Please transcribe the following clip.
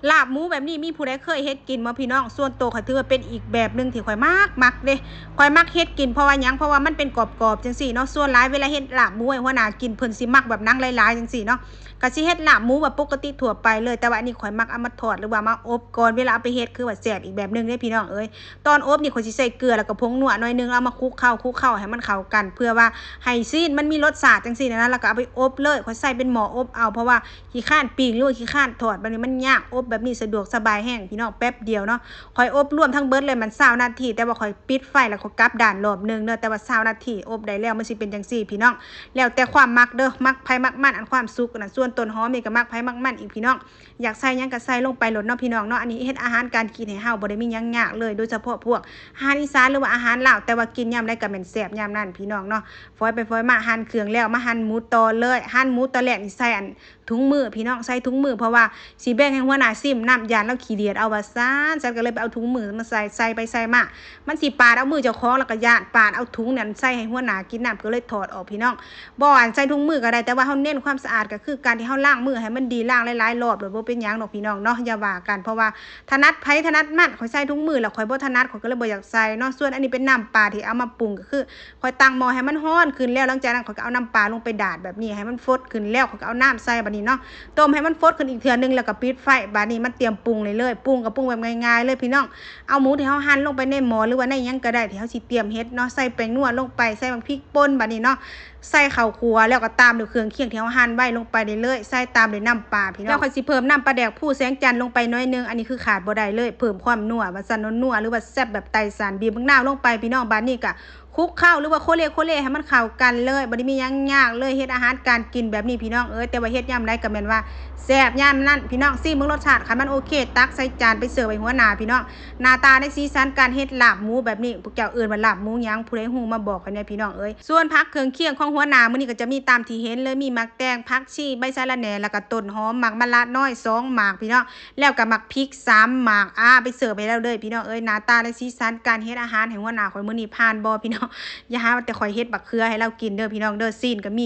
ลาบหมูแบบนี้มีผู้ใดเคยเฮ็ดกินบ่พี่น้องส่วนตัวข่อยถือว่าเป็นอีกแบบนึงที่ข่อยมักเด้ข่อยมักเฮ็ดกินเพราะว่าหยังเพราะว่ามันเป็นกรอบๆจังซี่เนาะส่วนหลายเวลาเฮ็ดลาบหมูให้หัวหน้ากินเพิ่นสิมักแบบหนังหลายๆจังซี่เนาะก็สิเฮ็ดลาบหมูแบบปกติทั่วไปเลยแต่ว่าอันนี้ข่อยมักเอามาทอดหรือว่ามาอบก่อนเวลาเอาไปเฮ็ดคือว่าแซ่บอีกแบบนึงเด้พี่น้องเอ้ยตอนอบนี่ข่อยสิใส่เกลือแล้วก็ผงนัวหน่อยนึงเอามาคลุกเข้าให้มันเข้ากันเพื่อว่าให้ซีนมันมีรสชาติจังซี่นะแล้วก็เอาไปอบเลยข่อยใส่เป็นหม้ออบเอาเพราะว่าขี้คร้านปิ้งหรือว่าขี้คร้านทอดแบบนี้มันยากอบแบบนี้สะดวกสบายแห้งพี่น้องแป๊บเดียวเนาะข่อยอบรวมทั้งเบิดเลยมัน20นาทีแต่ว่าข่อยปิดไฟแล้วก็กลับด้านรอบนึงเด้อแต่ว่า20นาทีอบได้แล้วมันสิเป็นจังซี่พี่น้องแล้วแต่ความมักเด้อมักไผมักมันอันความสุกนั่นส่วนต้นหอมนี่ก็มักไผมักมันอีกพี่น้องอยากใส่หยังก็ใส่ลงไปโลดเนาะพี่น้องเนาะอันนี้เฮ็ดอาหารการกินให้เฮาบ่ได้มีหยังยากเลยโดยเฉพาะพวกอาหารอีสานหรือว่าอาหารลาวแต่ว่ากินยามใดก็แม่นแซ่บยามนั้นพี่น้องเนาะฝอยไปฝอยมาหั่นเครื่องแล้วมาหั่นหมูต่อเลยหั่นหมูตอนแรกนี่ใส่อันถุงมือพี่น้องใส่ถุงมือเพราะว่าสิแบ่งให้หัวหน้าซิมน้ำยานแล้วขี้เดียดเอาว่าซ่านฉันก็เลยไปเอาถุงมือมาใส่ไปใส่มามันสิปาดเอามือเจ้าของแล้วก็ย่านปาดเอาถุงนั่นใส่ให้หัวหน้ากินน้ำก็เลยถอดออกพี่น้องบ่อันใส่ถุงมือก็ได้แต่ว่าเฮาเน้นความสะอาดก็คือการที่เฮาล้างมือให้มันดีล้างหลายๆรอบโดยบ่เป็นหยังดอกพี่น้องเนาะอย่าว่ากันเพราะว่าถนัดไผถนัดมันข่อยใส่ถุงมือแล้วข่อยบ่ถนัดข่อยก็เลยบ่อยากใส่เนาะส่วนอันนี้เป็นน้ำปลาที่เอามาปรุงก็คือข่อยตั้งหม้อให้มันร้อนขึ้นแล้วหลังจากนั้นข่อยก็เอาน้ำปลาลงไปดาดแบบนี้ให้มันฟดขึ้นแล้วข่อยก็เอาน้ำใส่บัดนี้เนาะต้มให้มันฟดขึ้นอีกเทื่อนึงแล้วก็ปิดไฟบัดนี้มันเตรียมปรุงเลยปรุงก็ปรุงแบบง่ายๆเลยพี่น้องเอาหมูที่เฮาหั่นลงไปในหม้อหรือว่าในหยังก็ได้ที่เฮาสิเตรียมเฮ็ดเนาะใส่แป้งนัวลงไปใส่พริกป่นบัดนี้เนาะใส่ข้าวคั่วแล้วก็ตามด้วยเครื่องเคียงที่เฮาหั่นไว้ลงไปได้เลยใส่ตามด้วยน้ำปลาพี่น้องแล้วค่อยสิเพิ่มน้ำปลาแดกผู้แสงจันทร์ลงไปน้อยนึงอันนี้คือขาดบ่ได้เลยเพิ่มความนัวว่าซั่นนัวหรือว่าแซ่บแบบไตสานบีบมะนาวลงไปพี่น้องบัดนี้ก็คลุกเข้าหรือว่าโคเล่ให้มันเข้ากันเลยบ่ได้มีหยังยากเลยเฮ็ดอาหารการกินแบบนี้พี่น้องเอ้ยแต่ว่าเฮ็ดยามใดก็แม่นว่าแซ่บยามนั้นพี่น้องซิมึงรสชาติคันมันโอเคตักใส่จานไปเสิร์ฟให้หัวหน้าพี่น้องหน้าตาในสีสันการเฮ็ดลาบหมูแบบนี้พวกเจ้าเอิ้นว่าลาบหมูหยังผู้ใดฮู้มาบอกกันแน่พี่น้องเอ้ยส่วนผักเครื่องเคียงของหัวหน้ามื้อนี้ก็จะมีตามที่เห็นเลยมีหมักแตงผักชีใบสะระแหน่แล้วก็ต้นหอมหมักมะระน้อย2หมากพี่น้องแล้วก็หมักพริก3หมากไปเสิร์ฟให้แล้วเด้อพี่น้องเอ้ยหน้าตาและสีสันการเฮ็ดอาหารให้หัวหน้าข่อยมื้อนี้ผ่านบ่พี่น้องอย่าหาว่าแต่ข่อยเฮ็ดบักเขือให้เรากินเด้อพี่น้องเด้อซีนก็มี